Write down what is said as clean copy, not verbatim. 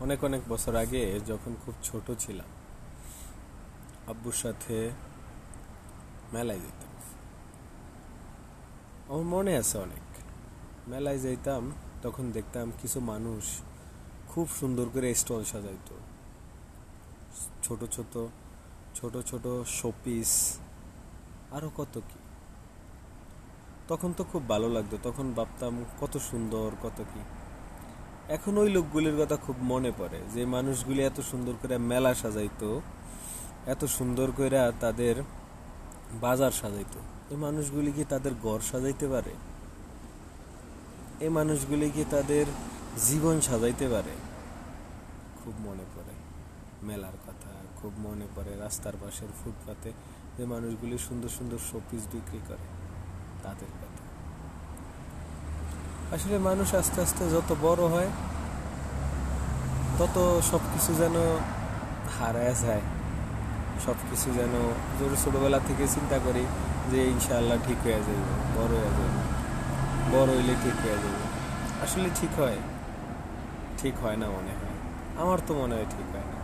অনেক অনেক বছর আগে যখন খুব ছোট ছিলাম, আব্বুর সাথে মেলায় যেতাম। আমার মনে আছে অনেক। মেলায় যাইতাম, তখন দেখতাম কিছু মানুষ খুব সুন্দর করে স্টল সাজাইতো। ছোট ছোট ছোট ছোট শোপিস, আরো কত কি। তখন তো খুব ভালো লাগতো, তখন ভাবতাম কত সুন্দর, কত কি। এখন ওই লোকগুলির কথা খুব মনে পড়ে, যে মানুষগুলি এত সুন্দর করে মেলা সাজাইতো, এত সুন্দর করে তাদের বাজার সাজাইতো। এই মানুষগুলি কি তাদের ঘর সাজাইতে পারে? এই মানুষগুলি কি তাদের জীবন সাজাইতে পারে? খুব মনে পড়ে মেলার কথা, খুব মনে পড়ে রাস্তার পাশের ফুটপাতে যে মানুষগুলি সুন্দর সুন্দর শোপিস বিক্রি করে, তাদের কথা। আসলে মানুষ আস্তে আস্তে যত বড় হয়, তত সবকিছু যেন হারায় যায়। সবকিছু যেন ছোটবেলা থেকে চিন্তা করি যে ইনশাআল্লাহ ঠিক হয়ে যাবে, বড় হয়ে যাবে, বড় হইলে ঠিক হয়ে যাবে। আসলে ঠিক হয়? ঠিক হয় না মনে হয়। আমার তো মনে হয় ঠিক হয় না।